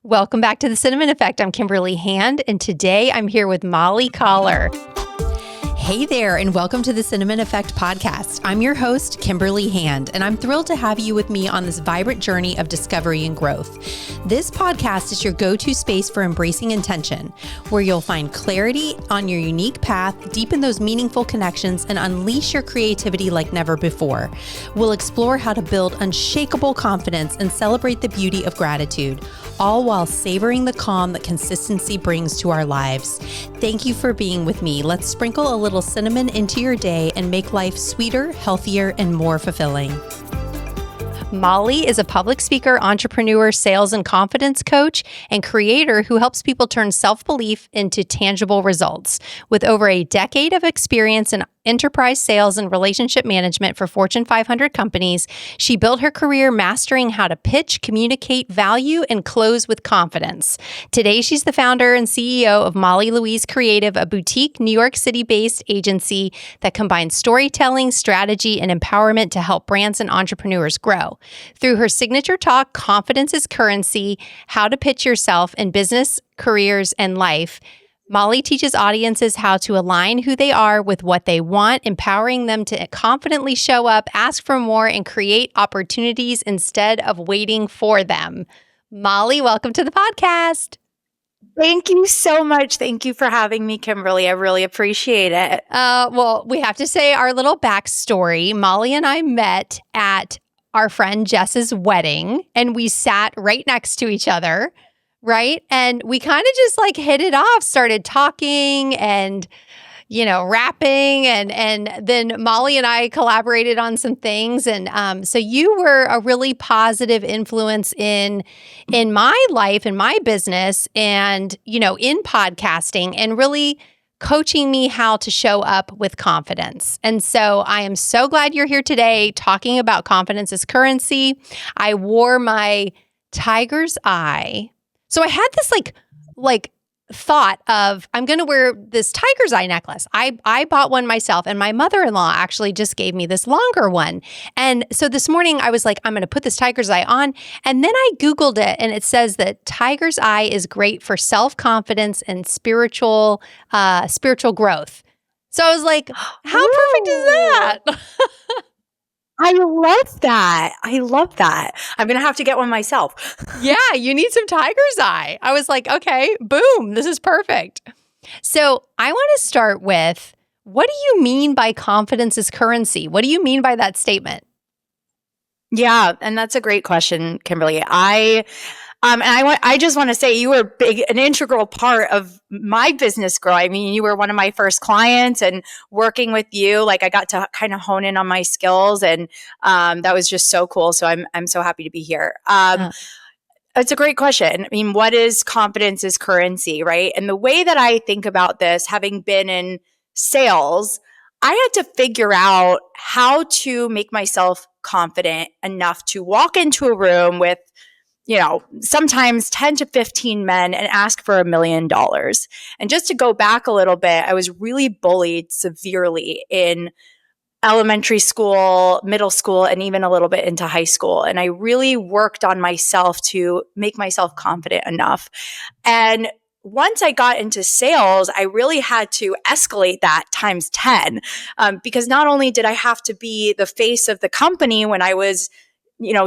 Welcome back to the Cinnamon Effect. I'm Kimberly Hand, and today I'm here with Molly Coller. Hey there, and welcome to the Cinnamon Effect podcast. I'm your host, Kimberly Hand, and I'm thrilled to have you with me on this vibrant journey of discovery and growth. This podcast is your go-to space for embracing intention, where you'll find clarity on your unique path, deepen those meaningful connections, and unleash your creativity like never before. We'll explore how to build unshakable confidence and celebrate the beauty of gratitude, all while savoring the calm that consistency brings to our lives. Thank you for being with me. Let's sprinkle a little cinnamon into your day and make life sweeter, healthier, and more fulfilling. Molly is a public speaker, entrepreneur, sales and confidence coach, and creator who helps people turn self-belief into tangible results. With over a decade of experience in enterprise sales and relationship management for Fortune 500 companies, she built her career mastering how to pitch, communicate value, and close with confidence. Today, she's the founder and CEO of Molly Louise Creative, a boutique New York City-based agency that combines storytelling, strategy, and empowerment to help brands and entrepreneurs grow. Through her signature talk, Confidence is Currency, How to Pitch Yourself in Business, Careers, and Life, Molly teaches audiences how to align who they are with what they want, empowering them to confidently show up, ask for more, and create opportunities instead of waiting for them. Molly, welcome to the podcast. Thank you so much. Thank you for having me, Kimberly. I really appreciate it. Well, we have to say our little backstory. Molly and I met at our friend Jess's wedding, and we sat right next to each other. Right. And we kind of just like hit it off, started talking and, rapping. And then Molly and I collaborated on some things. And so you were a really positive influence in my life, in my business and, in podcasting and really coaching me how to show up with confidence. And so I am so glad you're here today talking about confidence as currency. I wore my tiger's eye. So I had this like thought of, I'm going to wear this tiger's eye necklace. I bought one myself, and my mother-in-law actually just gave me this longer one. And so this morning I was like, I'm going to put this tiger's eye on. And then I Googled it, and it says that tiger's eye is great for self-confidence and spiritual growth. So I was like, how perfect is that? I love that. I'm going to have to get one myself. Yeah, you need some tiger's eye. I was like, okay, boom, this is perfect. So I want to start with, what do you mean by confidence is currency? What do you mean by that statement? Yeah, and that's a great question, Kimberly. I just want to say you were an integral part of my business growth. I mean, you were one of my first clients, and working with you, like I got to kind of hone in on my skills, and that was just so cool. So I'm so happy to be here. It's a great question. I mean, what is confidence is currency, right? And the way that I think about this, having been in sales, I had to figure out how to make myself confident enough to walk into a room with sometimes 10 to 15 men and ask for $1 million. And just to go back a little bit, I was really bullied severely in elementary school, middle school, and even a little bit into high school. And I really worked on myself to make myself confident enough. And once I got into sales, I really had to escalate that times 10, because not only did I have to be the face of the company when I was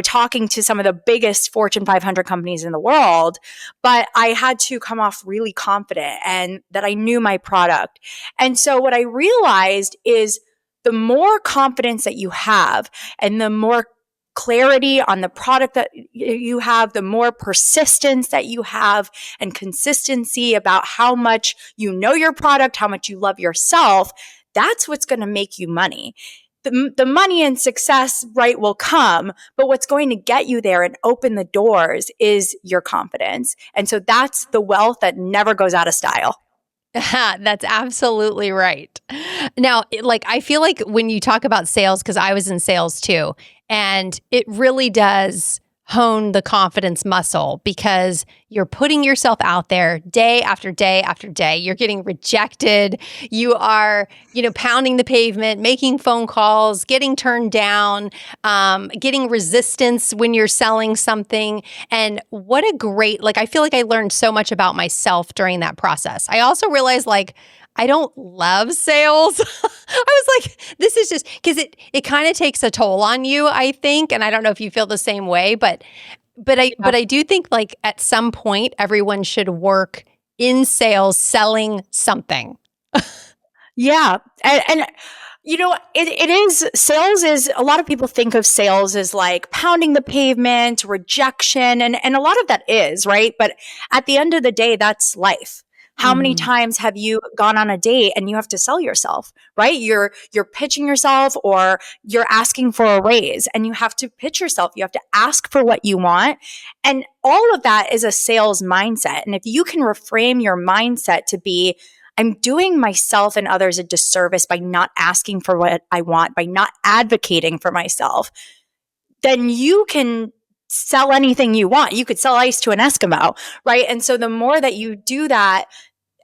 talking to some of the biggest Fortune 500 companies in the world, but I had to come off really confident and that I knew my product. And so what I realized is the more confidence that you have and the more clarity on the product that you have, the more persistence that you have and consistency about how much you know your product, how much you love yourself, that's what's going to make you money. The money and success, right, will come, but what's going to get you there and open the doors is your confidence. And so that's the wealth that never goes out of style. That's absolutely right. Now, I feel like when you talk about sales, because I was in sales too, and it really does hone the confidence muscle because you're putting yourself out there day after day after day. You're getting rejected. You are, pounding the pavement, making phone calls, getting turned down, getting resistance when you're selling something. And what a great, I feel like I learned so much about myself during that process. I also realized I don't love sales. I was like, this is just because it kind of takes a toll on you, I think. And I don't know if you feel the same way, but I do think at some point everyone should work in sales selling something. Yeah. And it is, sales is, a lot of people think of sales as like pounding the pavement, rejection, and a lot of that is, right? But at the end of the day, that's life. How many times have you gone on a date and you have to sell yourself, right? You're pitching yourself, or you're asking for a raise and you have to pitch yourself. You have to ask for what you want. And all of that is a sales mindset. And if you can reframe your mindset to be, I'm doing myself and others a disservice by not asking for what I want, by not advocating for myself, then you can sell anything you want. You could sell ice to an Eskimo, right? And so the more that you do that,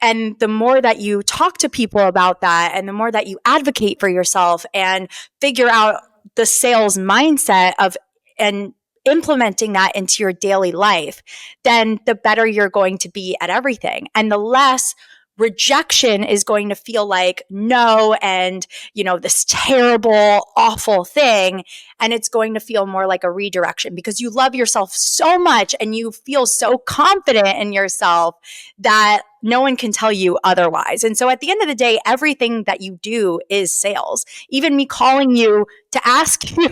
and the more that you talk to people about that, and the more that you advocate for yourself and figure out the sales mindset of, and implementing that into your daily life, then the better you're going to be at everything. And the less rejection is going to feel like no, and, this terrible, awful thing. And it's going to feel more like a redirection because you love yourself so much and you feel so confident in yourself that no one can tell you otherwise. And so at the end of the day, everything that you do is sales. Even me calling you to ask you,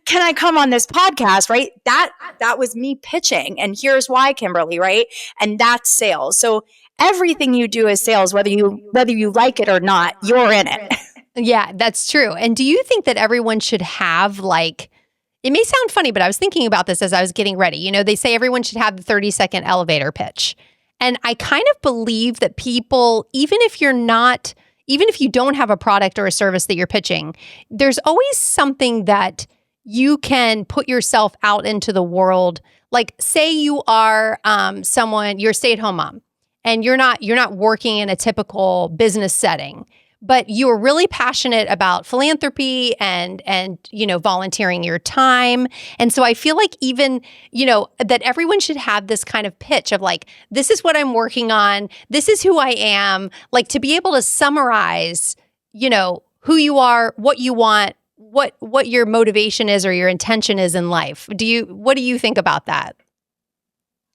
can I come on this podcast, right? That was me pitching. And here's why, Kimberly, right? And that's sales. So everything you do is sales, whether you like it or not, you're in it. Yeah, that's true. And do you think that everyone should have it may sound funny, but I was thinking about this as I was getting ready. They say everyone should have the 30-second elevator pitch. And I kind of believe that people, even if you don't have a product or a service that you're pitching, there's always something that you can put yourself out into the world. Like, say you are you're a stay-at-home mom, and you're not working in a typical business setting, but you are really passionate about philanthropy and volunteering your time. And so I feel like even, that everyone should have this kind of pitch of this is what I'm working on. This is who I am. To be able to summarize, who you are, what you want, what your motivation is or your intention is in life. What do you think about that?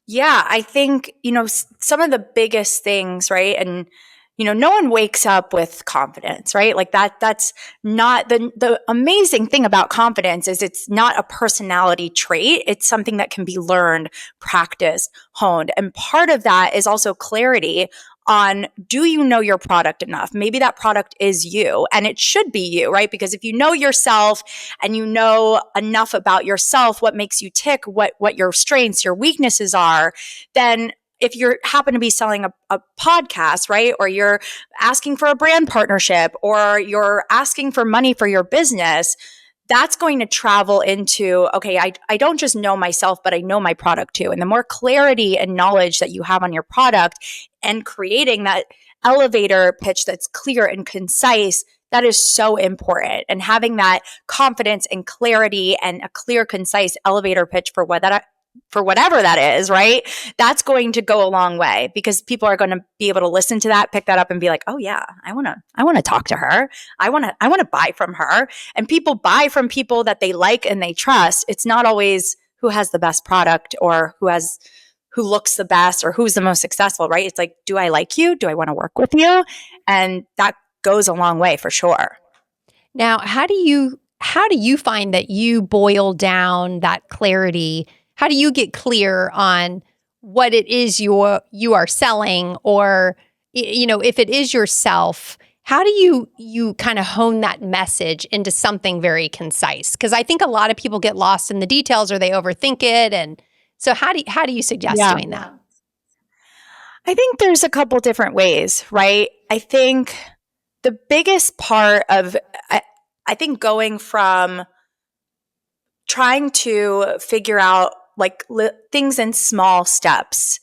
Yeah, I think, some of the biggest things, right? And, no one wakes up with confidence, right? That's not the amazing thing about confidence is it's not a personality trait. It's something that can be learned, practiced, honed. And part of that is also clarity on, do you know your product enough? Maybe that product is you, and it should be you, right? Because if you know yourself and you know enough about yourself, what makes you tick, what your strengths, your weaknesses are, then if you happen to be selling a podcast, right? Or you're asking for a brand partnership, or you're asking for money for your business, that's going to travel into, okay, I don't just know myself, but I know my product too. And the more clarity and knowledge that you have on your product and creating that elevator pitch that's clear and concise, that is so important. And having that confidence and clarity and a clear, concise elevator pitch for whatever that is, right? That's going to go a long way because people are going to be able to listen to that, pick that up and be like, oh yeah, I want to talk to her. I want to buy from her. And people buy from people that they like and they trust. It's not always who has the best product or who looks the best or who's the most successful, right? It's like, do I like you? Do I want to work with you? And that goes a long way for sure. Now, how do you find that you boil down that clarity? How do you get clear on what it is you are selling, or if it is yourself? How do you kind of hone that message into something very concise? Because I think a lot of people get lost in the details or they overthink it, and so how do you suggest doing that? I think there's a couple different ways, right? I think the biggest part of I think going from trying to figure out things in small steps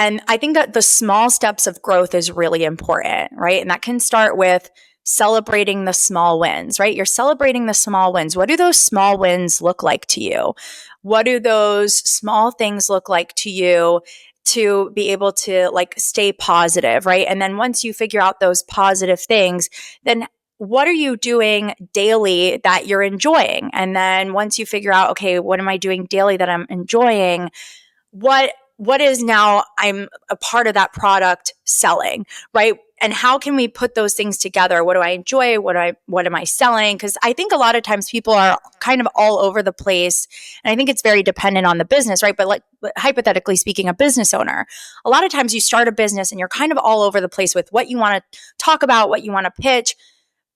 And I think that the small steps of growth is really important, right? And that can start with celebrating the small wins, right? You're celebrating the small wins. What do those small wins look like to you? What do those small things look like to you to be able to like stay positive, right? And then once you figure out those positive things, then what are you doing daily that you're enjoying? And then once you figure out, okay, what am I doing daily that I'm enjoying? What is now I'm a part of that product selling, right? And how can we put those things together? What do I enjoy? What am I selling? Because I think a lot of times people are kind of all over the place. And I think it's very dependent on the business, right? But like hypothetically speaking, a business owner, a lot of times you start a business and you're kind of all over the place with what you want to talk about, what you want to pitch.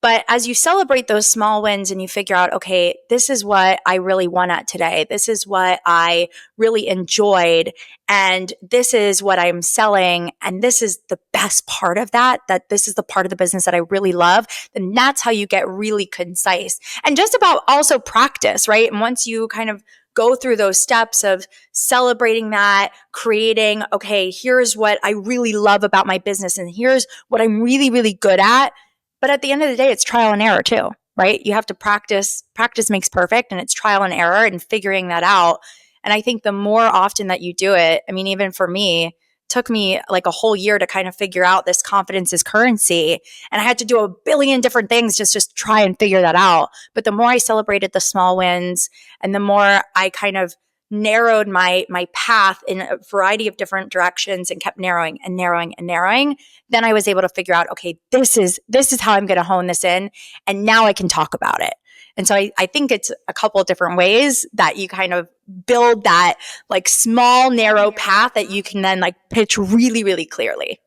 But as you celebrate those small wins and you figure out, okay, this is what I really won at today. This is what I really enjoyed. And this is what I'm selling. And this is the best part of that this is the part of the business that I really love. Then that's how you get really concise. And just about also practice, right? And once you kind of go through those steps of celebrating that, creating, okay, here's what I really love about my business. And here's what I'm really, really good at. But at the end of the day, it's trial and error too, right? You have to practice. Practice makes perfect, and it's trial and error and figuring that out. And I think the more often that you do it, I mean, even for me, it took me like a whole year to kind of figure out this confidence is currency. And I had to do a billion different things just try and figure that out. But the more I celebrated the small wins and the more I kind of narrowed my path in a variety of different directions and kept narrowing and narrowing and narrowing, then I was able to figure out, okay, this is how I'm going to hone this in. And now I can talk about it. And so I think it's a couple of different ways that you kind of build that like small, narrow path that you can then like pitch really, really clearly.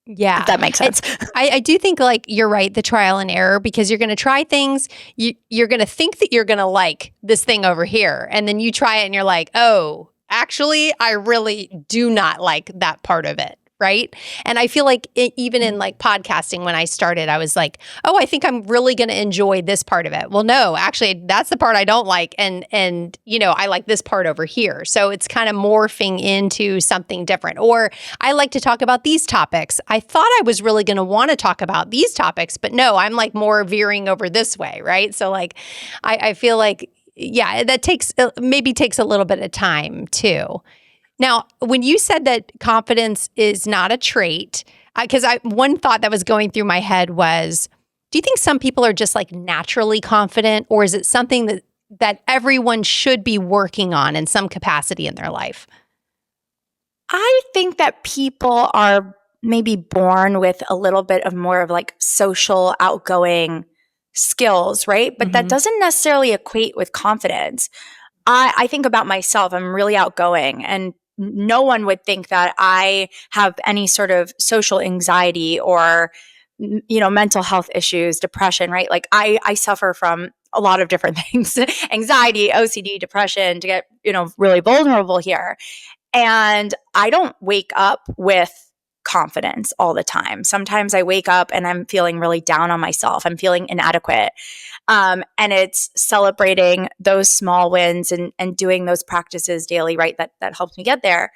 Yeah. If that makes sense. I do think like you're right, the trial and error, because you're going to try things. You're going to think that you're going to like this thing over here. And then you try it and you're like, oh, actually, I really do not like that part of it. Right. And I feel like even in like podcasting, when I started, I was like, oh, I think I'm really going to enjoy this part of it. Well, no, actually, that's the part I don't like. And I like this part over here. So it's kind of morphing into something different. Or I like to talk about these topics. I thought I was really going to want to talk about these topics, but no, I'm like more veering over this way. Right. So like, I feel like, yeah, that maybe takes a little bit of time too. Now, when you said that confidence is not a trait, because one thought that was going through my head was, do you think some people are just like naturally confident, or is it something that everyone should be working on in some capacity in their life? I think that people are maybe born with a little bit of more of like social outgoing skills, right? But that doesn't necessarily equate with confidence. I think about myself, I'm really outgoing, and no one would think that I have any sort of social anxiety or, mental health issues, depression, right? Like I suffer from a lot of different things, anxiety, OCD, depression, to get, really vulnerable here. And I don't wake up with confidence all the time. Sometimes I wake up and I'm feeling really down on myself. I'm feeling inadequate. And it's celebrating those small wins and doing those practices daily, right? That helps me get there.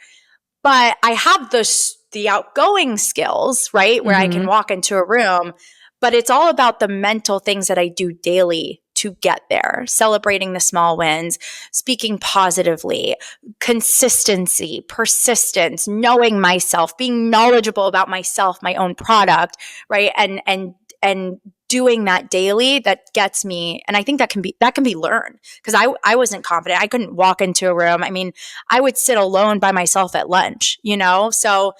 But I have the outgoing skills, right? Where I can walk into a room, but it's all about the mental things that I do daily to get there, celebrating the small wins, speaking positively, consistency, persistence, knowing myself, being knowledgeable about myself, my own product, right? And doing that daily, that gets me. And I think that can be learned, because I wasn't confident. I couldn't walk into a room. I mean, I would sit alone by myself at lunch, so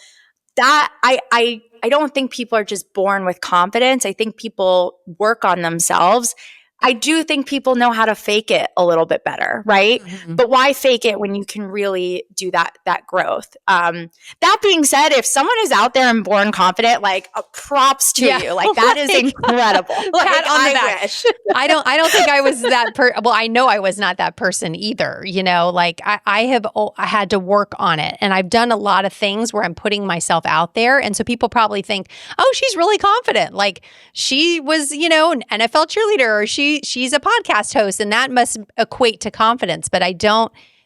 that I don't think people are just born with confidence. I think people work on themselves. I do think people know how to fake it a little bit better, right? But why fake it when you can really do that growth? That being said, if someone is out there and born confident, like props to you. Like that is incredible. Like, Pat on the back. Wish. I don't think I was that well, I know I was not that person either. Like I had to work on it, and I've done a lot of things where I'm putting myself out there. And so people probably think, oh, she's really confident. Like she was, an NFL cheerleader, or she's a podcast host, and that must equate to confidence. But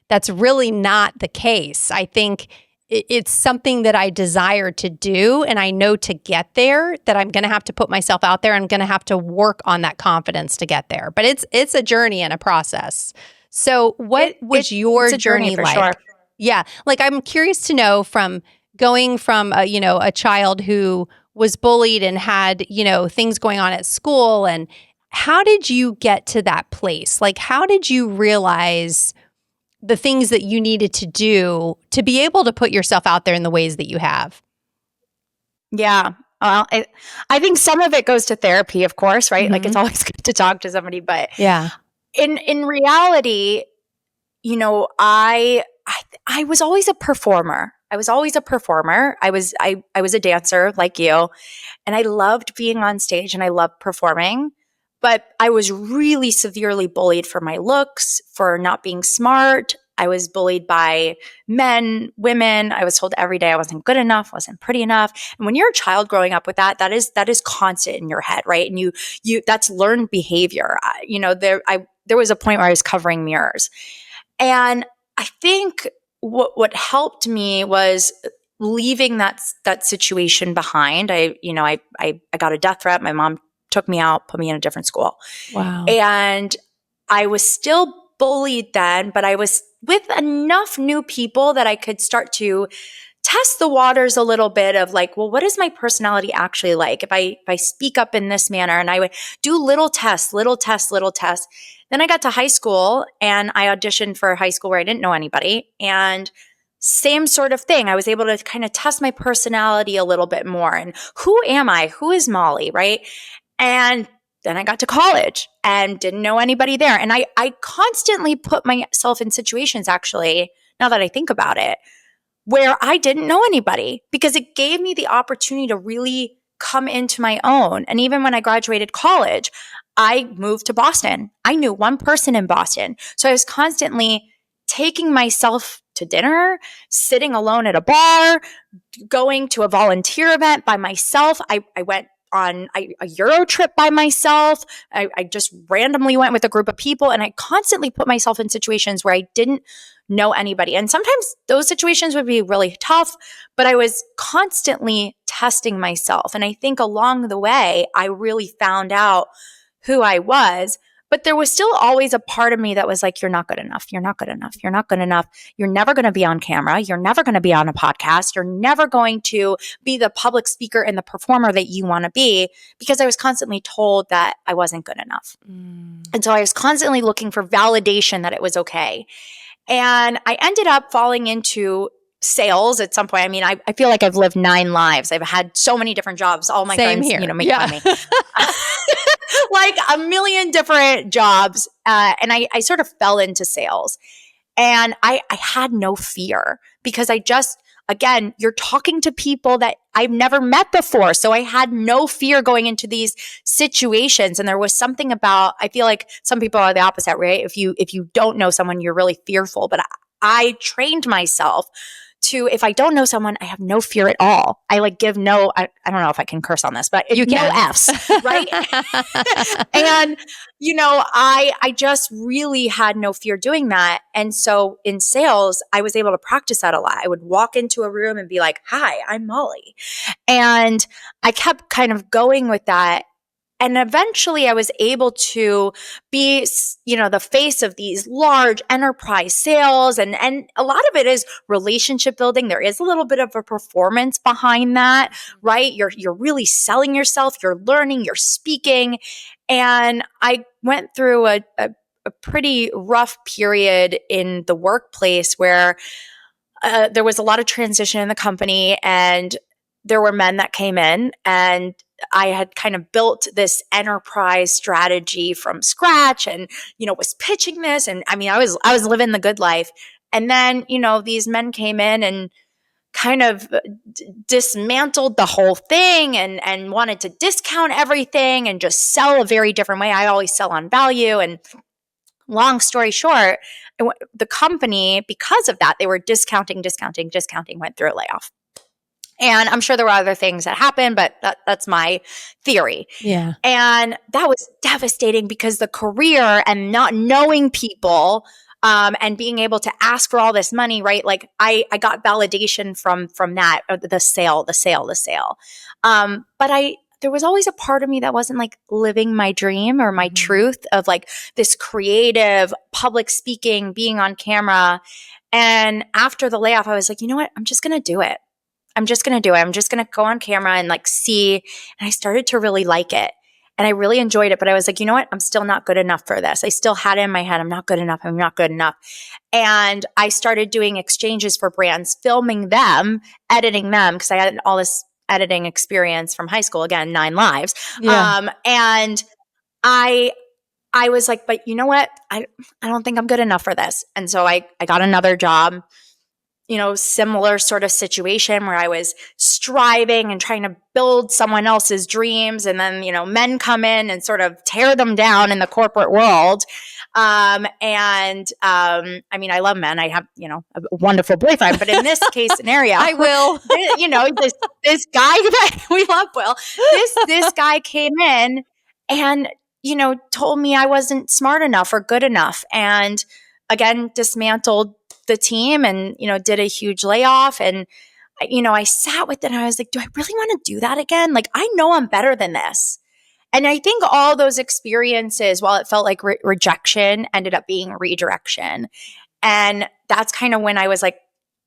that's really not the case. I think it's something that I desire to do. And I know to get there that I'm going to have to put myself out there. I'm going to have to work on that confidence to get there. But it's a journey and a process. So what was your journey for like? Sure. Yeah. Like, I'm curious to know, from going from, a child who was bullied and had, things going on at school, and how did you get to that place? Like, how did you realize the things that you needed to do to be able to put yourself out there in the ways that you have? Yeah. Well, I think some of it goes to therapy, of course, right? Mm-hmm. Like, it's always good to talk to somebody, but yeah, in reality, I was always a performer. I was always a performer. I was a dancer like you, and I loved being on stage and I loved performing. But I was really severely bullied for my looks, for not being smart. I was bullied by men, women. I was told every day I wasn't good enough, wasn't pretty enough. And when you're a child growing up with that is constant in your head, right? And you that's learned behavior. There was a point where I was covering mirrors. And I think what helped me was leaving that situation behind. I got a death threat. My mom took me out, put me in a different school. wow. And I was still bullied then, but I was with enough new people that I could start to test the waters a little bit of like, well, what is my personality actually like? If I speak up in this manner, and I would do little tests. Then I got to high school and I auditioned for high school where I didn't know anybody. And same sort of thing. I was able to kind of test my personality a little bit more. And who am I? Who is Molly? Right. And then I got to college and didn't know anybody there. And I constantly put myself in situations, actually, now that I think about it, where I didn't know anybody, because it gave me the opportunity to really come into my own. And even when I graduated college, I moved to Boston. I knew one person in Boston. So I was constantly taking myself to dinner, sitting alone at a bar, going to a volunteer event by myself. I went on a Euro trip by myself. I just randomly went with a group of people, and I constantly put myself in situations where I didn't know anybody. And sometimes those situations would be really tough, but I was constantly testing myself. And I think along the way, I really found out who I was. But there was still always a part of me that was like, you're not good enough. You're not good enough. You're not good enough. You're never going to be on camera. You're never going to be on a podcast. You're never going to be the public speaker and the performer that you want to be, because I was constantly told that I wasn't good enough. And so I was constantly looking for validation that it was okay. And I ended up falling into sales at some point. I mean, I feel like I've lived 9 lives. I've had so many different jobs. All my Same friends, here. make fun of me. Like a million different jobs. And I sort of fell into sales. And I had no fear, because again, you're talking to people that I've never met before. So I had no fear going into these situations. And there was something about, I feel like some people are the opposite, right? If you don't know someone, you're really fearful. But I trained myself to, if I don't know someone, I have no fear at all. I give I don't know if I can curse on this, but You can. no F's, right? And, I just really had no fear doing that. And so in sales, I was able to practice that a lot. I would walk into a room and be like, hi, I'm Molly. And I kept kind of going with that. And eventually I was able to be, the face of these large enterprise sales. And a lot of it is relationship building. There is a little bit of a performance behind that, right? You're really selling yourself. You're learning, you're speaking. And I went through a pretty rough period in the workplace where there was a lot of transition in the company, and there were men that came in, and I had kind of built this enterprise strategy from scratch, and, was pitching this. And I mean, I was living the good life. And then, these men came in and kind of dismantled the whole thing and wanted to discount everything and just sell a very different way. I always sell on value. And long story short, the company, because of that, they were discounting, went through a layoff. And I'm sure there were other things that happened, but that's my theory. Yeah. And that was devastating, because the career and not knowing people, and being able to ask for all this money, right? Like I got validation from that, the sale. But there was always a part of me that wasn't like living my dream or my truth of like this creative public speaking, being on camera. And after the layoff, I was like, you know what? I'm just going to do it. I'm just going to do it. I'm just going to go on camera and like see. And I started to really like it. And I really enjoyed it. But I was like, you know what? I'm still not good enough for this. I still had it in my head. I'm not good enough. I'm not good enough. And I started doing exchanges for brands, filming them, editing them, because I had all this editing experience from high school. Again, 9 lives. Yeah. And I was like, but you know what? I don't think I'm good enough for this. And so I got another job, similar sort of situation where I was striving and trying to build someone else's dreams. And then, men come in and sort of tear them down in the corporate world. I mean, I love men. I have, a wonderful boyfriend, but in this case scenario, I will, this guy that we love, Will, this guy came in and, told me I wasn't smart enough or good enough. And again, dismantled the team and, did a huge layoff. And, I sat with it and I was like, do I really want to do that again? Like, I know I'm better than this. And I think all those experiences, while it felt like rejection, ended up being redirection. And that's kind of when I was like,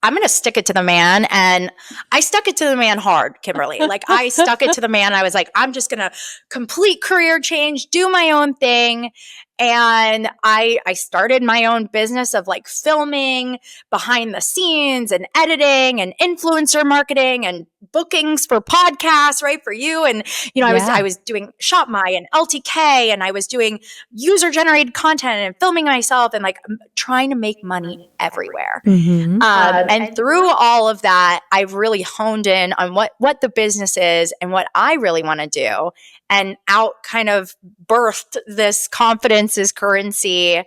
I'm going to stick it to the man. And I stuck it to the man hard, Kimberly. Like I stuck it to the man. I was like, I'm just going to complete career change, do my own thing. And I started my own business of like filming behind the scenes and editing and influencer marketing and bookings for podcasts, right? For you. And, I was doing Shop My and LTK, and I was doing user generated content and filming myself and like trying to make money everywhere. And through all of that, I've really honed in on what the business is and what I really want to do, and out kind of birthed this confidence is currency,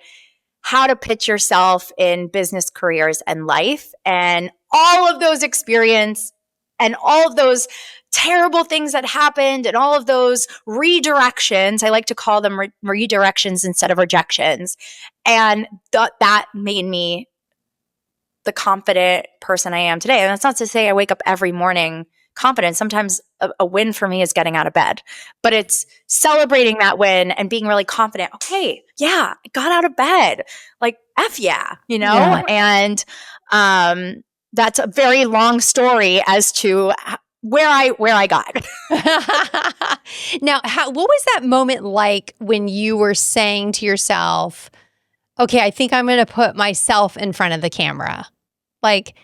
how to pitch yourself in business, careers, and life. And all of those experience and all of those terrible things that happened and all of those redirections, I like to call them redirections instead of rejections. And that made me the confident person I am today. And that's not to say I wake up every morning confident. Sometimes a win for me is getting out of bed, but it's celebrating that win and being really confident. Okay, yeah, I got out of bed. Like, F yeah, Yeah. And that's a very long story as to where I got. Now, what was that moment like when you were saying to yourself, okay, I think I'm going to put myself in front of the camera? Like,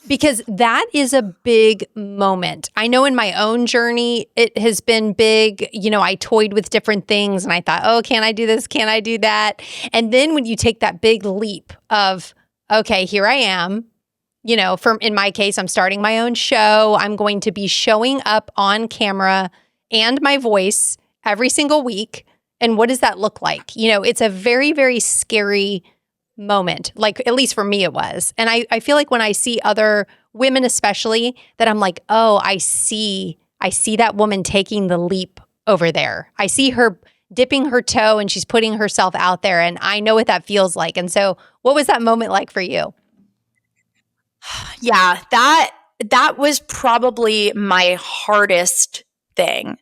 because that is a big moment. I know in my own journey, it has been big. I toyed with different things and I thought, oh, can I do this? Can I do that? And then when you take that big leap of, okay, here I am, in my case, I'm starting my own show. I'm going to be showing up on camera and my voice every single week. And what does that look like? It's a very, very scary moment. Like, at least for me, it was. And I feel like when I see other women, especially, that I'm like, oh, I see that woman taking the leap over there. I see her dipping her toe and she's putting herself out there. And I know what that feels like. And so what was that moment like for you? Yeah, that was probably my hardest thing,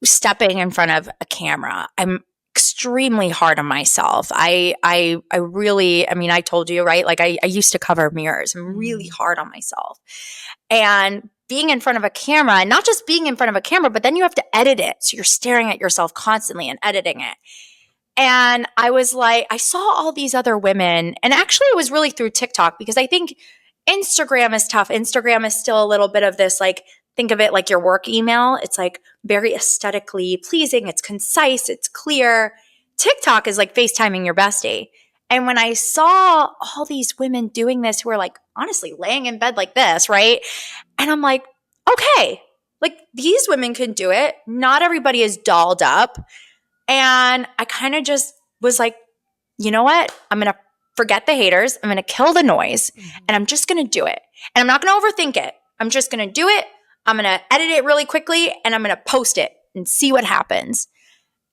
stepping in front of a camera. I'm extremely hard on myself. I really, I told you, right? Like I used to cover mirrors. I'm really hard on myself. And being in front of a camera, and not just being in front of a camera, but then you have to edit it. So you're staring at yourself constantly and editing it. And I was like, I saw all these other women, and actually it was really through TikTok, because I think Instagram is tough. Instagram is still a little bit of this, like, think of it like your work email. It's like very aesthetically pleasing. It's concise. It's clear. TikTok is like FaceTiming your bestie. And when I saw all these women doing this who are like, honestly, laying in bed like this, right? And I'm like, okay, like these women can do it. Not everybody is dolled up. And I kind of just was like, you know what? I'm going to forget the haters. I'm going to kill the noise, and I'm just going to do it. And I'm not going to overthink it. I'm just going to do it. I'm going to edit it really quickly, and I'm going to post it and see what happens.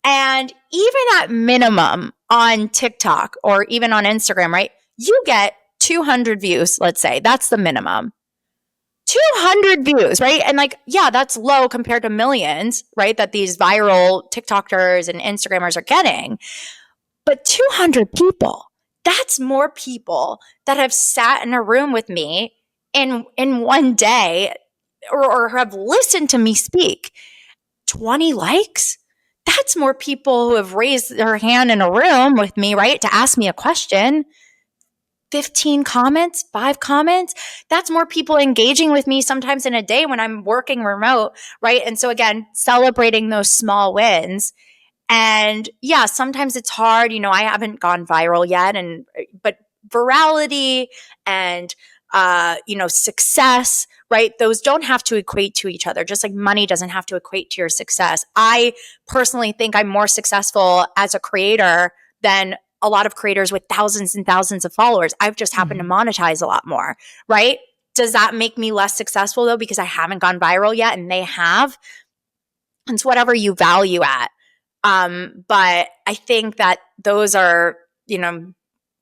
And even at minimum on TikTok or even on Instagram, right? You get 200 views, let's say. That's the minimum. 200 views, right? And like, yeah, that's low compared to millions, right? That these viral TikTokers and Instagrammers are getting. But 200 people, that's more people that have sat in a room with me in one day or have listened to me speak. 20 likes? That's more people who have raised their hand in a room with me, right? To ask me a question. 15 comments, 5 comments. That's more people engaging with me sometimes in a day when I'm working remote, right? And so again, celebrating those small wins. And yeah, sometimes it's hard. I haven't gone viral yet, but virality and success, right? Those don't have to equate to each other. Just like money doesn't have to equate to your success. I personally think I'm more successful as a creator than a lot of creators with thousands and thousands of followers. I've just happened to monetize a lot more, right? Does that make me less successful though because I haven't gone viral yet and they have? It's whatever you value at. But I think that those are,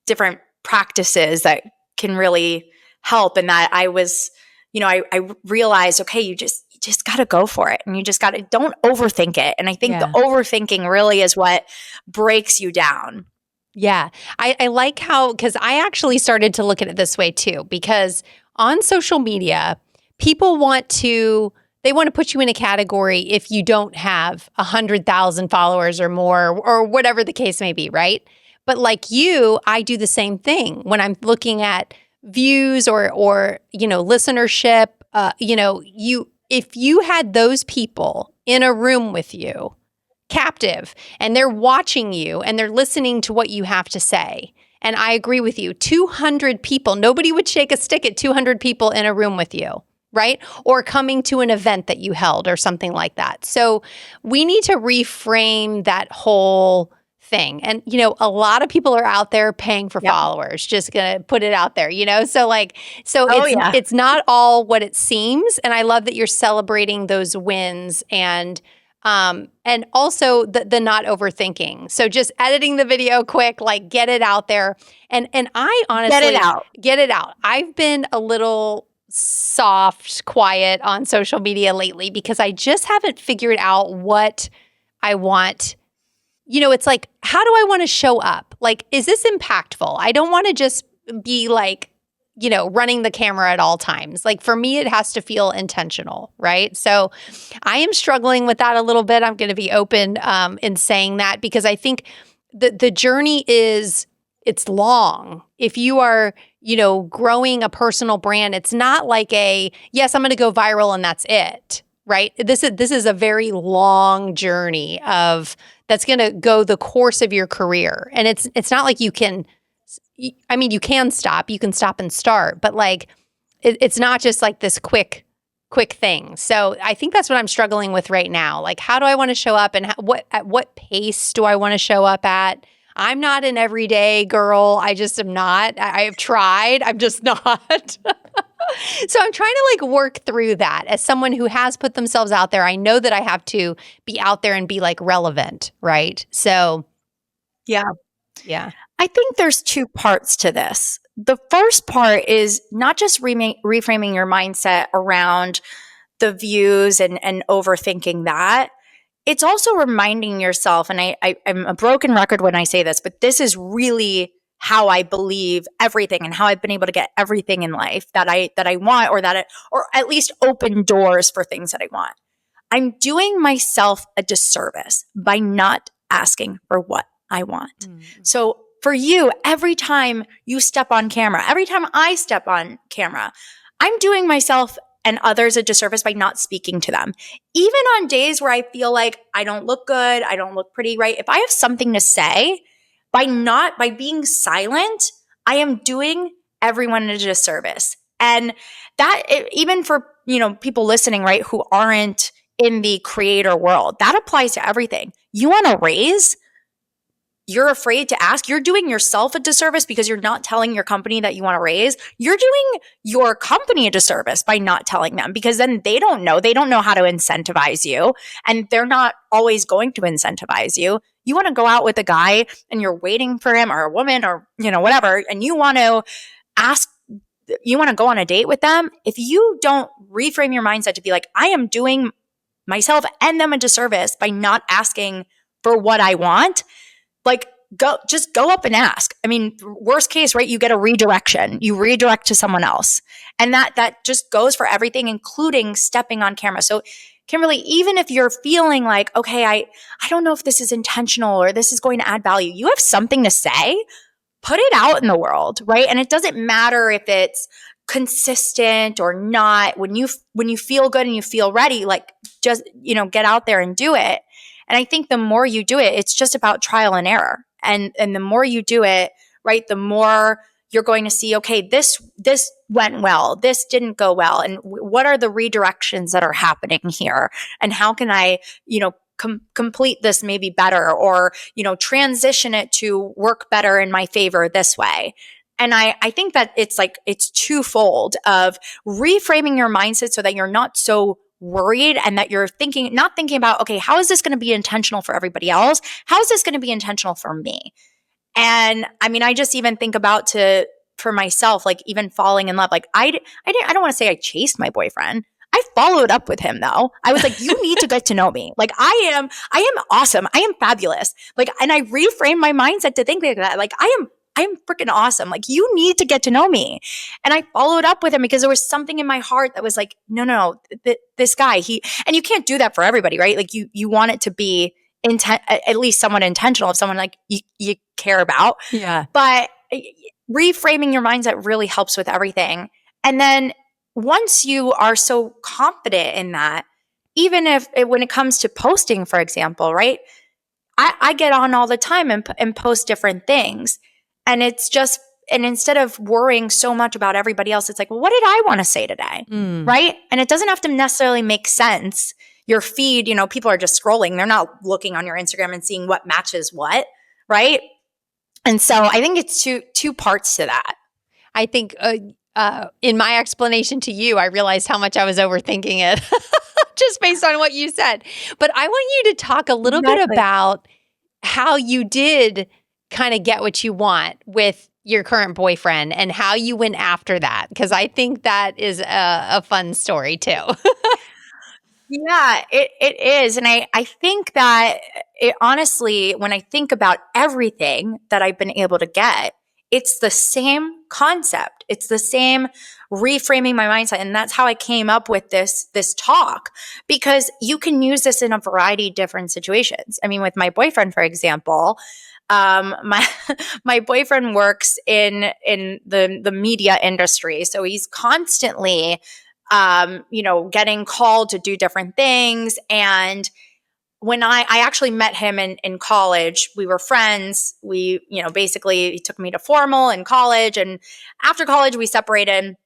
different practices that can really help. And that I was, I realized, okay, you just got to go for it. And you just got to, don't overthink it. And I think the overthinking really is what breaks you down. Yeah. I like how, because I actually started to look at it this way too, because on social media, people they want to put you in a category if you don't have 100,000 followers or more, or whatever the case may be, right? But like you, I do the same thing when I'm looking at views or listenership. If you had those people in a room with you, captive, and they're watching you and they're listening to what you have to say. And I agree with you, 200 people, nobody would shake a stick at 200 people in a room with you, right? Or coming to an event that you held or something like that. So we need to reframe that whole thing. And, a lot of people are out there paying for followers, just going to put it out there, so it's not all what it seems. And I love that you're celebrating those wins and also the not overthinking. So just editing the video quick, like get it out there. And I honestly get it out. I've been a little soft, quiet on social media lately because I just haven't figured out what I want. It's like, how do I want to show up? Like, is this impactful? I don't want to just be like, running the camera at all times. Like for me, it has to feel intentional, right? So I am struggling with that a little bit. I'm going to be open in saying that because I think the journey it's long. If you are, growing a personal brand, it's not like yes, I'm going to go viral and that's it, right? This is a very long journey that's going to go the course of your career. And it's not like you can stop. You can stop and start, but like it's not just like this quick thing. So I think that's what I'm struggling with right now. Like, how do I want to show up, and at what pace do I want to show up at? I'm not an everyday girl. I just am not. I have tried. I'm just not. So I'm trying to like work through that as someone who has put themselves out there. I know that I have to be out there and be like relevant, right? So yeah. I think there's 2 parts to this. The first part is not just reframing your mindset around the views and overthinking that. It's also reminding yourself, and I'm a broken record when I say this, but this is really how I believe everything and how I've been able to get everything in life that I want, or or at least open doors for things that I want. I'm doing myself a disservice by not asking for what I want. Mm-hmm. So for you, every time you step on camera, every time I step on camera, I'm doing myself and others a disservice by not speaking to them. Even on days where I feel like I don't look good, I don't look pretty, right? If I have something to say, by being silent, I am doing everyone a disservice. And that, even for, people listening, right, who aren't in the creator world, that applies to everything. You want to raise? you're afraid to ask, you're doing yourself a disservice because you're not telling your company that you want to raise. You're doing your company a disservice by not telling them, because then they don't know. They don't know how to incentivize you, and they're not always going to incentivize you. You want to go out with a guy and you're waiting for him, or a woman, or, whatever, and you want to go on a date with them. If you don't reframe your mindset to be like, I am doing myself and them a disservice by not asking for what I want, like, just go up and ask. I mean, worst case, right? You get a redirection. You redirect to someone else. And that just goes for everything, including stepping on camera. So Kimberly, even if you're feeling like, okay, I don't know if this is intentional or this is going to add value, you have something to say, put it out in the world, right? And it doesn't matter if it's consistent or not. When you feel good and you feel ready, like, just, get out there and do it. And I think the more you do it, it's just about trial and error. And the more you do it, right, the more you're going to see, okay, this went well, this didn't go well. And what are the redirections that are happening here? And how can I, complete this maybe better, or, transition it to work better in my favor this way? And I think that it's twofold of reframing your mindset so that you're not so worried, and that you're not thinking about, okay, how is this going to be intentional for everybody else? How is this going to be intentional for me? And I mean, I just even think about for myself, like, even falling in love. Like, I don't want to say I chased my boyfriend. I followed up with him though. I was like, you need to get to know me. Like, I am awesome. I am fabulous. Like, and I reframed my mindset to think like that. Like, I am freaking awesome. Like, you need to get to know me. And I followed up with him because there was something in my heart that was like, no, this guy, and you can't do that for everybody, right? Like, you want it to be at least somewhat intentional, of someone like you care about. Yeah. But reframing your mindset really helps with everything. And then once you are so confident in that, even when it comes to posting, for example, right? I get on all the time and post different things. And it's just, and instead of worrying so much about everybody else, it's like, well, what did I want to say today? Right? And it doesn't have to necessarily make sense. Your feed, people are just scrolling. They're not looking on your Instagram and seeing what matches what, right? And so I think it's two parts to that. I think in my explanation to you, I realized how much I was overthinking it just based on what you said. But I want you to talk a little bit about how you did kind of get what you want with your current boyfriend and how you went after that, because I think that is a fun story too. Yeah, it is. And I think that honestly, when I think about everything that I've been able to get, it's the same concept. It's the same reframing my mindset. And that's how I came up with this talk, because you can use this in a variety of different situations. I mean, with my boyfriend, for example, my boyfriend works in the media industry. So he's constantly getting called to do different things. And when I actually met him in college, we were friends. We, basically he took me to formal in college, and after college we separated.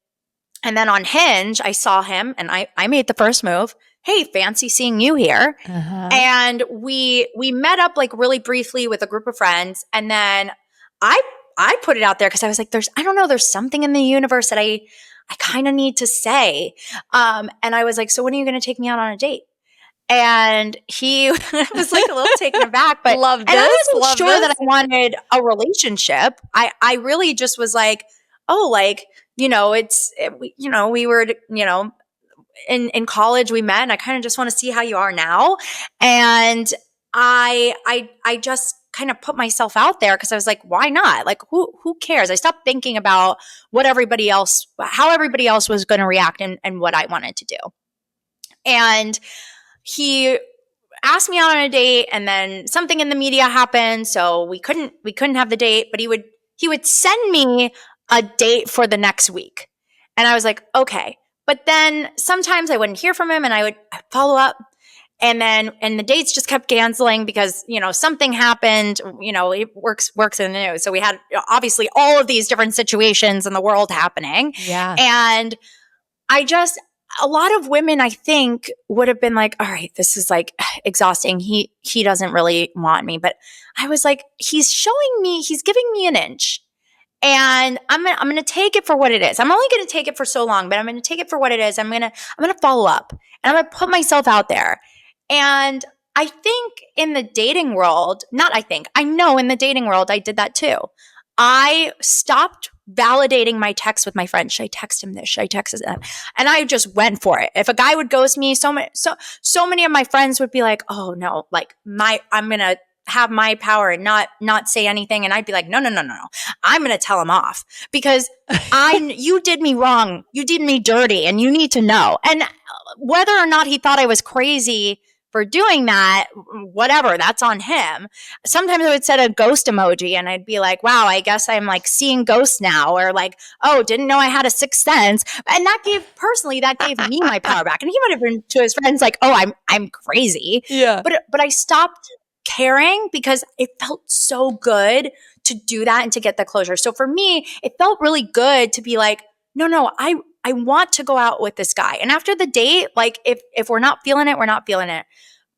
And then on Hinge, I saw him and I made the first move. Hey, fancy seeing you here. Uh-huh. And we met up like really briefly with a group of friends. And then I put it out there because I was like, there's something in the universe that I kind of need to say. And I was like, so when are you going to take me out on a date? And he was like a little taken aback, but Love this. And I wasn't sure that I wanted a relationship. I really just was like, oh, like, we were, in college we met, and I kind of just want to see how you are now. And I just kind of put myself out there because I was like, why not? Like, who cares? I stopped thinking about how everybody else was going to react and what I wanted to do. And he asked me out on a date, and then something in the media happened, so we couldn't have the date, but he would send me a date for the next week. And I was like, okay. But then sometimes I wouldn't hear from him, and I'd follow up, and the dates just kept canceling because, something happened, it works in the news. So we had obviously all of these different situations in the world happening. Yeah. And a lot of women, I think, would have been like, all right, this is like exhausting. He doesn't really want me. But I was like, he's giving me an inch. And I'm gonna take it for what it is. I'm only gonna take it for so long, but I'm gonna take it for what it is. I'm gonna follow up, and I'm gonna put myself out there. And I think in the dating world, I know in the dating world, I did that too. I stopped validating my texts with my friends. Should I text him this? Should I text him that? And I just went for it. If a guy would ghost me, so many of my friends would be like, "Oh no, like I'm gonna have my power and not say anything." And I'd be like, "No. I'm gonna tell him off because you did me wrong. You did me dirty, and you need to know." And whether or not he thought I was crazy for doing that, whatever, that's on him. Sometimes I would set a ghost emoji and I'd be like, wow, I guess I'm like seeing ghosts now, or like, oh, didn't know I had a sixth sense. And that gave me my power back. And he would have been to his friends like, oh, I'm crazy. Yeah. But I stopped caring because it felt so good to do that and to get the closure. So for me, it felt really good to be like, no, I want to go out with this guy. And after the date, like if we're not feeling it, we're not feeling it.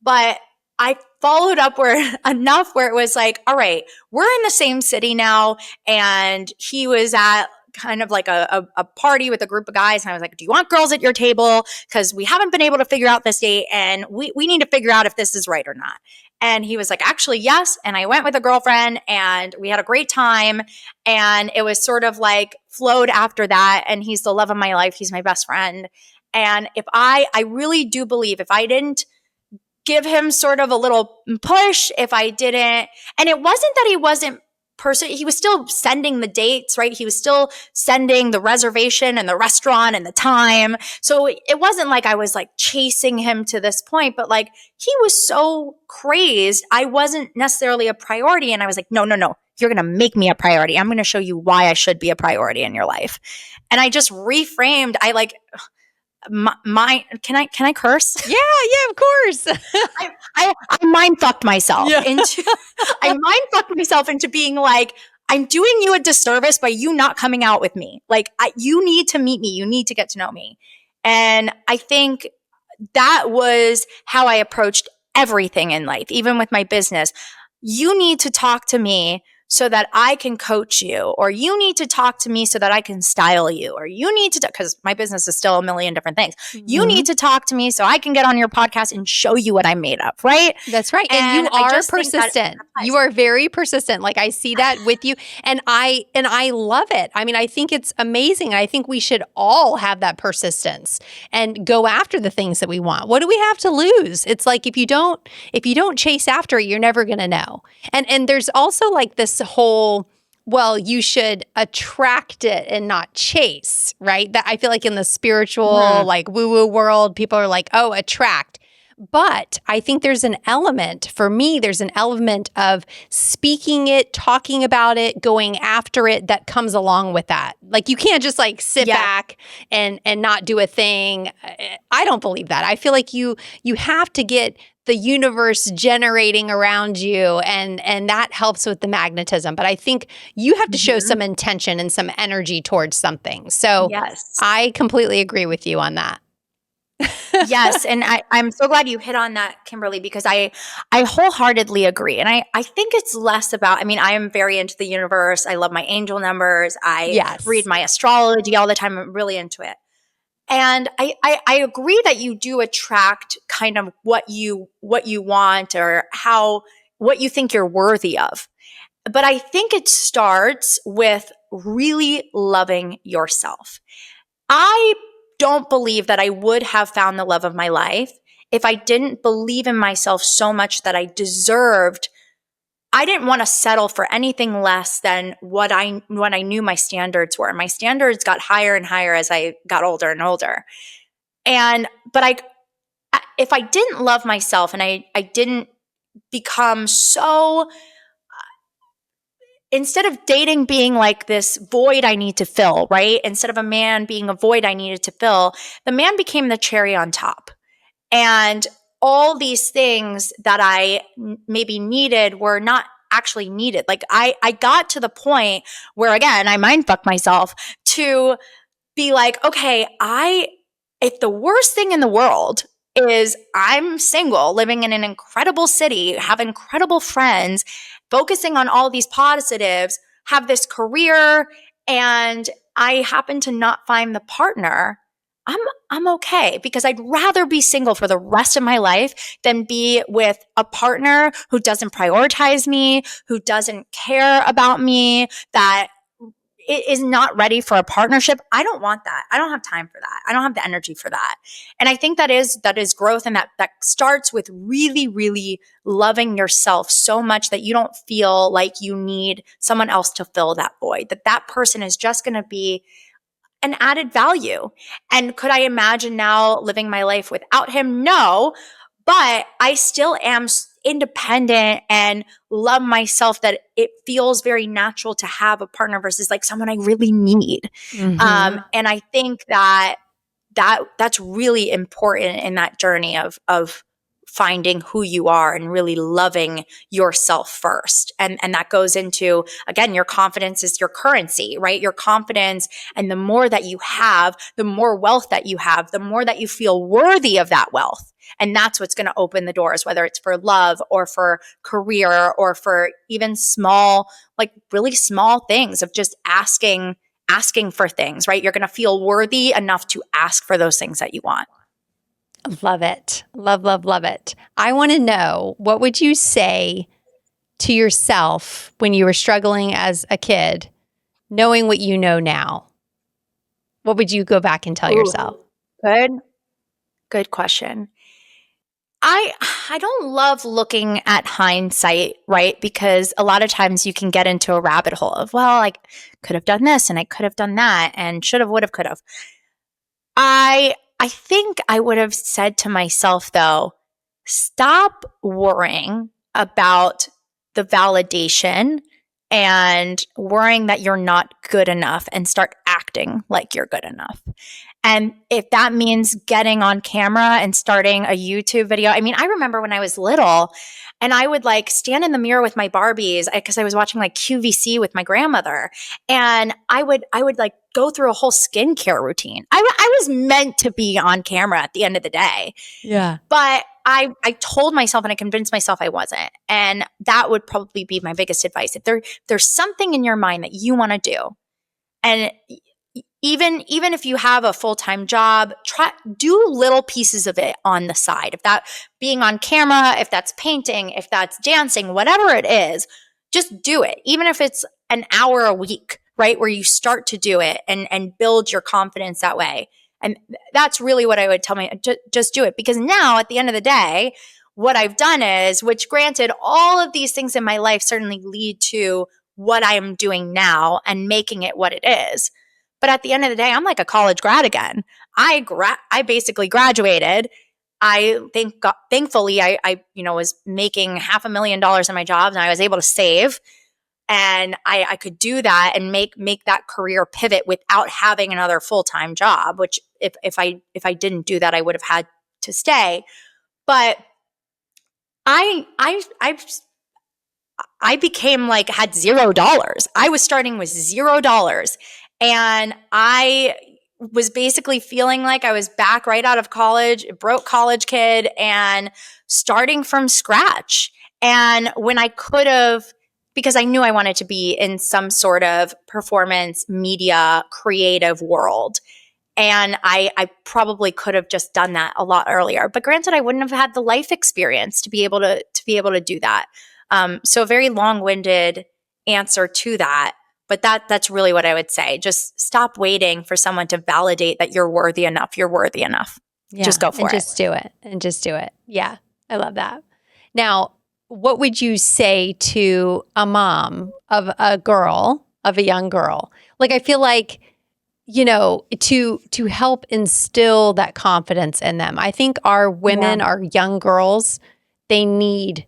But I followed up enough where it was like, all right, we're in the same city now. And he was at kind of like a party with a group of guys. And I was like, do you want girls at your table? Because we haven't been able to figure out this date. And we need to figure out if this is right or not. And he was like, actually, yes. And I went with a girlfriend and we had a great time. And it was sort of like flowed after that. And he's the love of my life. He's my best friend. And I really do believe if I didn't give him sort of a little push, if I didn't, and it wasn't that he wasn't he was still sending the dates, right? He was still sending the reservation and the restaurant and the time. So it wasn't like I was like chasing him to this point, but like he was so crazed. I wasn't necessarily a priority. And I was like, no, you're going to make me a priority. I'm going to show you why I should be a priority in your life. And I just reframed. I like, can I curse? Yeah, of course. I mind fucked myself into being like, I'm doing you a disservice by you not coming out with me. Like you need to meet me. You need to get to know me. And I think that was how I approached everything in life, even with my business. You need to talk to me so that I can coach you, or you need to talk to me so that I can style you, or you need to, because my business is still a million different things. Mm-hmm. You need to talk to me so I can get on your podcast and show you what I'm made of, right? That's right. And you are persistent. You are very persistent. Like I see that with you, and I love it. I mean, I think it's amazing. I think we should all have that persistence and go after the things that we want. What do we have to lose? It's like if you don't chase after it, you're never going to know. And there's also like this whole, well, you should attract it and not chase, right? That I feel like in the spiritual, like woo-woo world, people are like, oh, attract. But I think there's an element of speaking it, talking about it, going after it that comes along with that. Like you can't just like sit back and not do a thing. I don't believe that. I feel like you have to get the universe generating around you, and that helps with the magnetism. But I think you have to show some intention and some energy towards something. So I completely agree with you on that. Yes. And I'm so glad you hit on that, Kimberly, because I wholeheartedly agree. And I think it's less about, I mean, I am very into the universe. I love my angel numbers. I read my astrology all the time. I'm really into it. And I agree that you do attract kind of what you want, or what you think you're worthy of. But I think it starts with really loving yourself. I don't believe that I would have found the love of my life if I didn't believe in myself so much that I didn't want to settle for anything less than what I knew my standards were. My standards got higher and higher as I got older and older. But if I didn't love myself and I didn't become so, instead of dating being like this void I need to fill, right? Instead of a man being a void I needed to fill, the man became the cherry on top. And all these things that I maybe needed were not actually needed. Like I got to the point where, again, I mind fucked myself to be like, okay, I if the worst thing in the world is I'm single, living in an incredible city, have incredible friends, focusing on all these positives, have this career, and I happen to not find the partner, I'm okay, because I'd rather be single for the rest of my life than be with a partner who doesn't prioritize me, who doesn't care about me, that is not ready for a partnership. I don't want that. I don't have time for that. I don't have the energy for that. And I think that is growth, and that starts with really, really loving yourself so much that you don't feel like you need someone else to fill that void, that person is just going to be an added value. And could I imagine now living my life without him? No, but I still am independent and love myself, that it feels very natural to have a partner versus like someone I really need. Mm-hmm. And I think that's really important in that journey of finding who you are and really loving yourself first. And that goes into, again, your confidence is your currency, right? Your confidence. And the more that you have, the more wealth that you have, the more that you feel worthy of that wealth. And that's what's going to open the doors, whether it's for love or for career or for even small, like really small things of just asking for things, right? You're going to feel worthy enough to ask for those things that you want. Love it. Love, love, love it. I want to know, what would you say to yourself when you were struggling as a kid, knowing what you know now? What would you go back and tell yourself? Good question. I don't love looking at hindsight, right? Because a lot of times you can get into a rabbit hole of, well, I could have done this and I could have done that and should have, would have, could have. I think I would have said to myself, though, stop worrying about the validation and worrying that you're not good enough, and start acting like you're good enough. And if that means getting on camera and starting a YouTube video, I mean, I remember when I was little and I would like stand in the mirror with my Barbies, because I was watching like QVC with my grandmother, and I would like go through a whole skincare routine. I was meant to be on camera at the end of the day. Yeah. But I told myself and I convinced myself I wasn't. And that would probably be my biggest advice. If there's something in your mind that you want to do, and even if you have a full-time job, do little pieces of it on the side. If that being on camera, if that's painting, if that's dancing, whatever it is, just do it. Even if it's an hour a week, right? Where you start to do it and build your confidence that way. And that's really what I would tell me. Just do it. Because now at the end of the day, what I've done is, which granted, all of these things in my life certainly lead to what I am doing now and making it what it is. But at the end of the day, I'm like a college grad again. I basically graduated. Thankfully, I was making $500,000 in my job, and I was able to save, and I could do that and make that career pivot without having another full-time job. Which if I didn't do that, I would have had to stay. But I became like had $0. I was starting with $0. And I was basically feeling like I was back right out of college, a broke college kid, and starting from scratch. And when I could have, because I knew I wanted to be in some sort of performance, media, creative world. And I probably could have just done that a lot earlier. But granted, I wouldn't have had the life experience to be able to do that. So a very long-winded answer to that. But that's really what I would say. Just stop waiting for someone to validate that you're worthy enough. You're worthy enough. Yeah, just go for it. Just do it. And just do it. Yeah, I love that. Now, what would you say to a mom of a young girl? Like, I feel like, to help instill that confidence in them. I think our women, our young girls, they need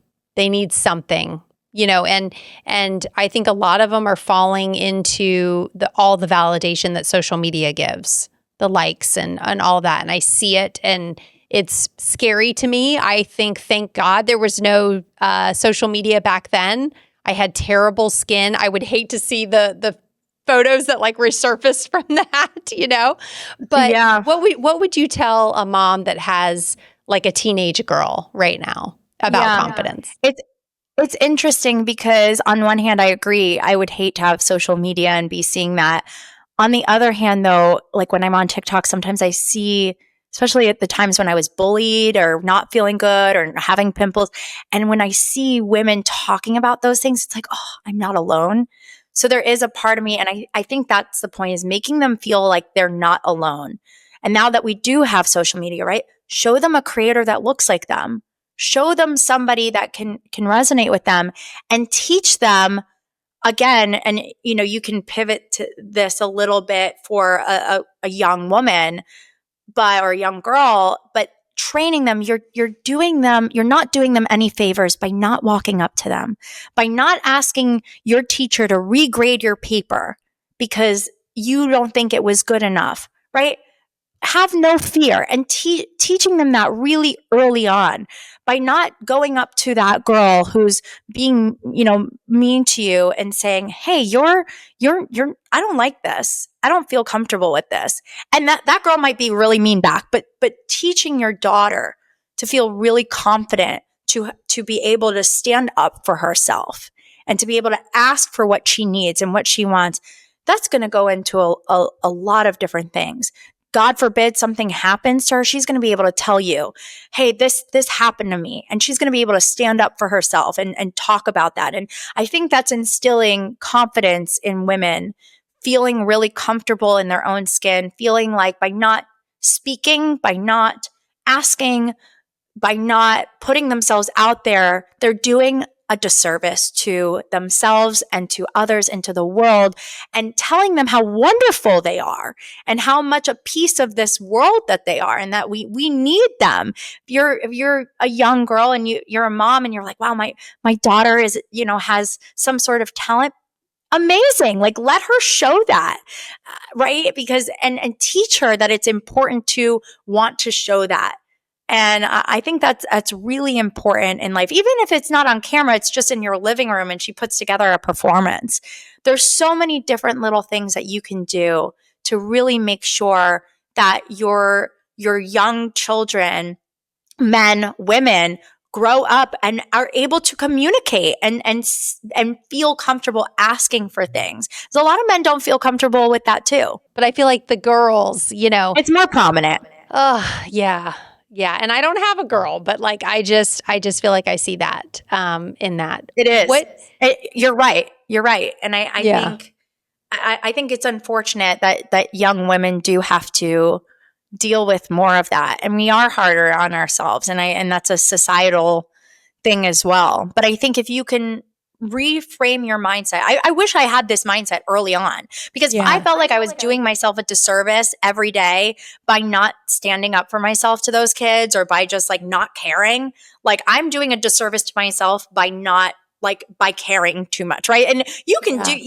something. And I think a lot of them are falling into all the validation that social media gives, the likes and all that. And I see it, and it's scary to me. I think, thank God there was no social media back then. I had terrible skin. I would hate to see the photos that like resurfaced from that. But Yeah. what would you tell a mom that has like a teenage girl right now about confidence? It's interesting because on one hand, I agree. I would hate to have social media and be seeing that. On the other hand, though, like when I'm on TikTok, sometimes I see, especially at the times when I was bullied or not feeling good or having pimples, and when I see women talking about those things, it's like, oh, I'm not alone. So there is a part of me, and I think that's the point, is making them feel like they're not alone. And now that we do have social media, right? Show them a creator that looks like them. Show them somebody that can resonate with them, and teach them again. And you can pivot to this a little bit for a young woman, or a young girl, but training them, you're not doing them any favors by not walking up to them, by not asking your teacher to regrade your paper because you don't think it was good enough, right? Have no fear, and teaching them that really early on, by not going up to that girl who's being, mean to you and saying, "Hey, you're I don't like this. I don't feel comfortable with this." And that girl might be really mean back, but teaching your daughter to feel really confident to be able to stand up for herself and to be able to ask for what she needs and what she wants, that's going to go into a lot of different things. God forbid something happens to her, she's going to be able to tell you, hey, this happened to me. And she's going to be able to stand up for herself and talk about that. And I think that's instilling confidence in women, feeling really comfortable in their own skin, feeling like by not speaking, by not asking, by not putting themselves out there, they're doing a disservice to themselves and to others and to the world, and telling them how wonderful they are and how much a piece of this world that they are, and that we need them. If you're a young girl and you're a mom and you're like, wow, my daughter is, has some sort of talent, amazing. Like, let her show that, right? Because, and teach her that it's important to want to show that. And I think that's really important in life. Even if it's not on camera, it's just in your living room and she puts together a performance. There's so many different little things that you can do to really make sure that your young children, men, women, grow up and are able to communicate and feel comfortable asking for things. So a lot of men don't feel comfortable with that too. But I feel like the girls, it's more prominent. Oh, yeah. Yeah. And I don't have a girl, but like, I just feel like I see that, in that. It is. You're right. You're right. And I think it's unfortunate that young women do have to deal with more of that. And we are harder on ourselves. And that's a societal thing as well. But I think if you can reframe your mindset. I wish I had this mindset early on, because I felt like I was doing myself a disservice every day by not standing up for myself to those kids, or by just like not caring. Like, I'm doing a disservice to myself by not by caring too much, right? And you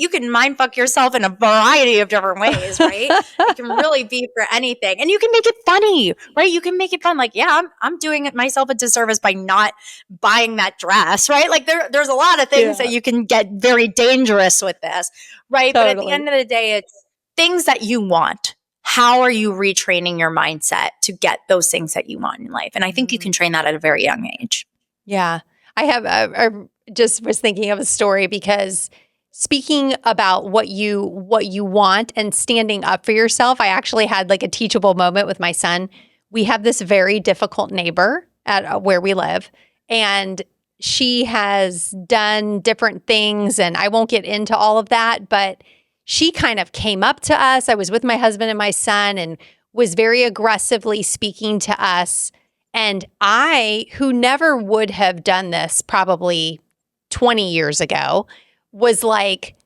can mind fuck yourself in a variety of different ways, right? It can really be for anything, and you can make it funny, right? You can make it fun. Like, yeah, I'm doing myself a disservice by not buying that dress, right? Like, there's a lot of things that you can get very dangerous with this, right? Totally. But at the end of the day, it's things that you want. How are you retraining your mindset to get those things that you want in life? And I think you can train that at a very young age. Yeah. I just was thinking of a story, because speaking about what you want and standing up for yourself, I actually had like a teachable moment with my son. We have this very difficult neighbor at where we live, and she has done different things, and I won't get into all of that, but she kind of came up to us. I was with my husband and my son and was very aggressively speaking to us. And I, who never would have done this probably 20 years ago, was like,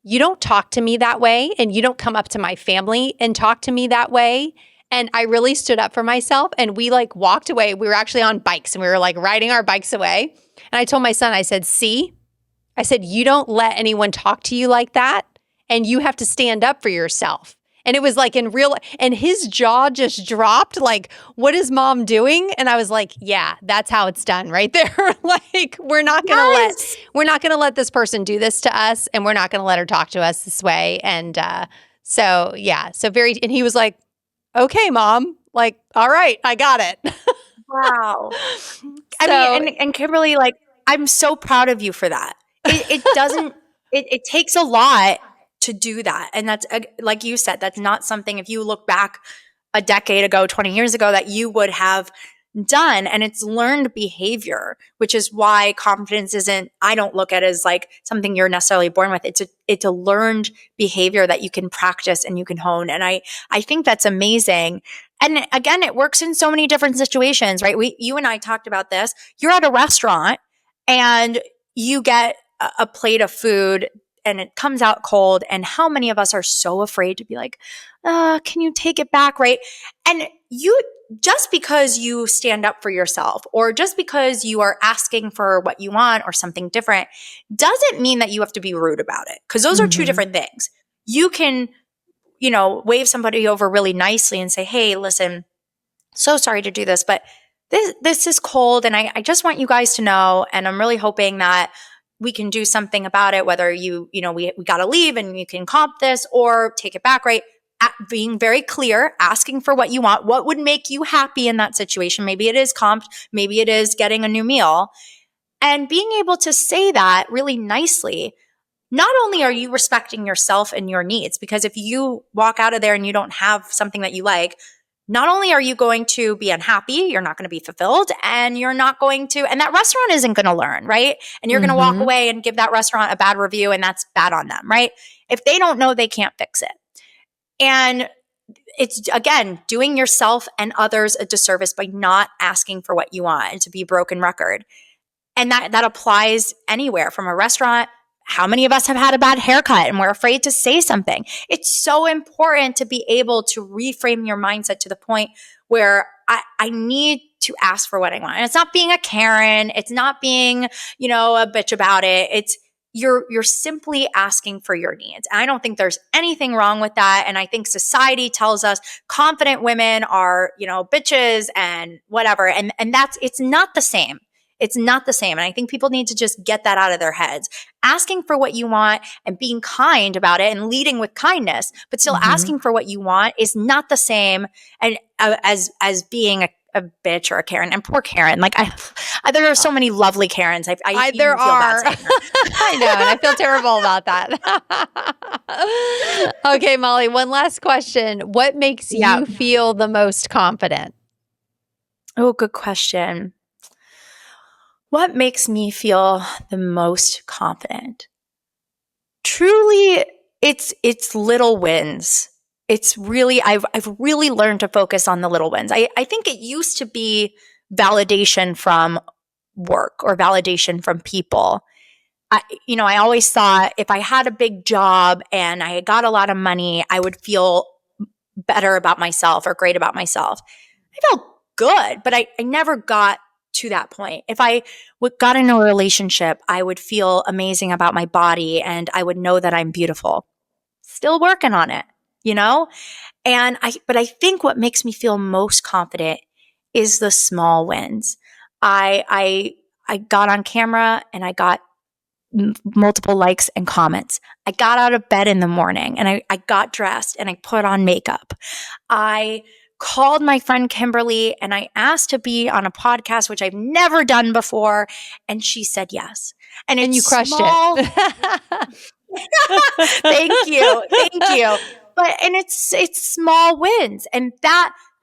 you don't talk to me that way, and you don't come up to my family and talk to me that way. And I really stood up for myself, and we like walked away. We were actually on bikes, and we were like riding our bikes away. And I told my son, I said, you don't let anyone talk to you like that, and you have to stand up for yourself. And it was like in real, and his jaw just dropped. Like, what is mom doing? And I was like, yeah, that's how it's done right there. Like, we're not going to let this person do this to us. And we're not going to let her talk to us this way. And so he was like, okay, mom, like, all right, I got it. Wow. I mean, and Kimberly, like, I'm so proud of you for that. It takes a lot to do that. And that's, like you said, that's not something, if you look back a decade ago, 20 years ago, that you would have done. And it's learned behavior, which is why confidence I don't look at it as like something you're necessarily born with. It's a learned behavior that you can practice and you can hone. And I think that's amazing. And again, it works in so many different situations, right? You and I talked about this. You're at a restaurant and you get a plate of food and it comes out cold. And how many of us are so afraid to be like, can you take it back, right? And just because you stand up for yourself or just because you are asking for what you want or something different doesn't mean that you have to be rude about it, because those are two different things. You can, wave somebody over really nicely and say, hey, listen, so sorry to do this, but this is cold and I just want you guys to know, and I'm really hoping that we can do something about it, whether we got to leave and you can comp this or take it back, right? Being very clear, asking for what you want, what would make you happy in that situation. Maybe it is comped, maybe it is getting a new meal. And being able to say that really nicely, not only are you respecting yourself and your needs, because if you walk out of there and you don't have something that you like, not only are you going to be unhappy, you're not going to be fulfilled, and and that restaurant isn't going to learn, right? And you're going to walk away and give that restaurant a bad review, and that's bad on them, right? If they don't know, they can't fix it. And it's, again, doing yourself and others a disservice by not asking for what you want, and to be a broken record. And that applies anywhere from a restaurant. How many of us have had a bad haircut and we're afraid to say something? It's so important to be able to reframe your mindset to the point where I need to ask for what I want. And it's not being a Karen. It's not being, a bitch about it. It's you're simply asking for your needs. And I don't think there's anything wrong with that. And I think society tells us confident women are, bitches and whatever. And it's not the same. It's not the same. And I think people need to just get that out of their heads. Asking for what you want and being kind about it and leading with kindness, but still asking for what you want is not the same and as being a bitch or a Karen. And poor Karen. Like there are so many lovely Karens. I there are. I know, and I feel terrible about that. Okay, Molly, one last question. What makes you feel the most confident? Oh, good question. What makes me feel the most confident? Truly, it's little wins. It's really, I've really learned to focus on the little wins. I think it used to be validation from work or validation from people. I always thought if I had a big job and I got a lot of money, I would feel better about myself or great about myself. I felt good, but I never got to that point. If I got in a relationship, I would feel amazing about my body and I would know that I'm beautiful. Still working on it, but I think what makes me feel most confident is the small wins. I got on camera and I got multiple likes and comments. I got out of bed in the morning and I got dressed and I put on makeup. I called my friend Kimberly and I asked to be on a podcast, which I've never done before. And she said yes. And you crushed it. Thank you. And it's small wins. And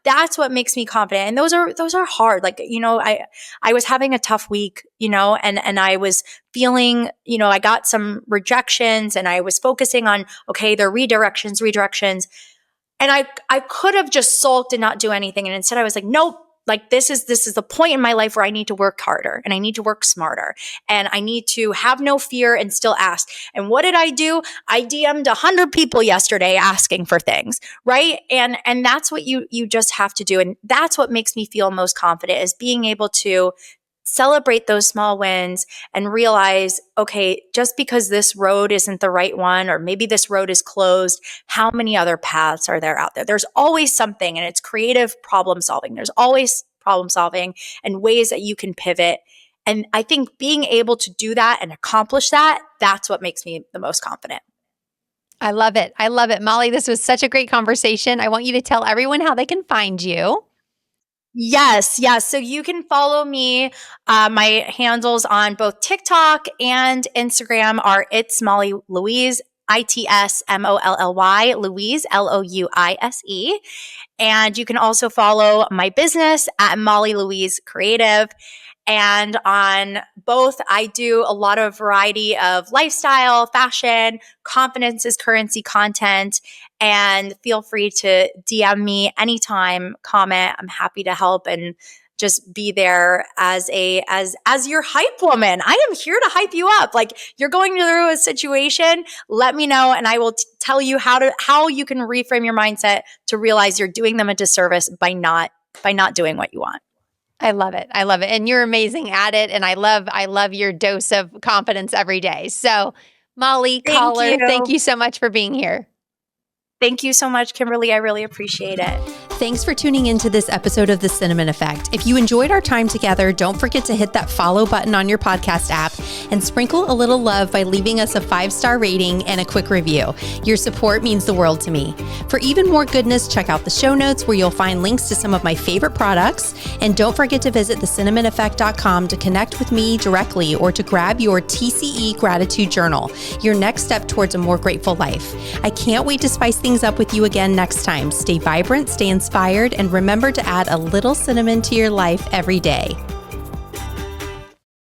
that's what makes me confident. And those are hard. Like, I was having a tough week, and I was feeling, I got some rejections and I was focusing on, okay, they're redirections. And I could have just sulked and not do anything. And instead I was like, nope, like this is the point in my life where I need to work harder and I need to work smarter and I need to have no fear and still ask. And what did I do? I DM'd 100 people yesterday asking for things, right? And that's what you just have to do. And that's what makes me feel most confident, is being able to celebrate those small wins and realize, okay, just because this road isn't the right one, or maybe this road is closed, how many other paths are there out there? There's always something, and it's creative problem solving. There's always problem solving and ways that you can pivot. And I think being able to do that and accomplish that, that's what makes me the most confident. I love it. I love it. Molly, this was such a great conversation. I want you to tell everyone how they can find you. Yes. So you can follow me. My handles on both TikTok and Instagram are It's Molly Louise, ITSMOLLY, Louise, LOUISE. And you can also follow my business at Molly Louise Creative. And on both, I do a lot of variety of lifestyle, fashion, confidence is currency content. And feel free to DM me anytime, comment. I'm happy to help and just be there as your hype woman. I am here to hype you up. Like, you're going through a situation, let me know, and I will tell you how you can reframe your mindset to realize you're doing them a disservice by not doing what you want. I love it. I love it. And you're amazing at it. And I love your dose of confidence every day. So, Molly Coller, thank you so much for being here. Thank you so much, Kimberly. I really appreciate it. Thanks for tuning into this episode of The Cinnamon Effect. If you enjoyed our time together, don't forget to hit that follow button on your podcast app and sprinkle a little love by leaving us a 5-star rating and a quick review. Your support means the world to me. For even more goodness, check out the show notes where you'll find links to some of my favorite products. And don't forget to visit thecinnamoneffect.com to connect with me directly or to grab your TCE gratitude journal, your next step towards a more grateful life. I can't wait to spice things up with you again next time. Stay vibrant, stay inspired, and remember to add a little cinnamon to your life every day.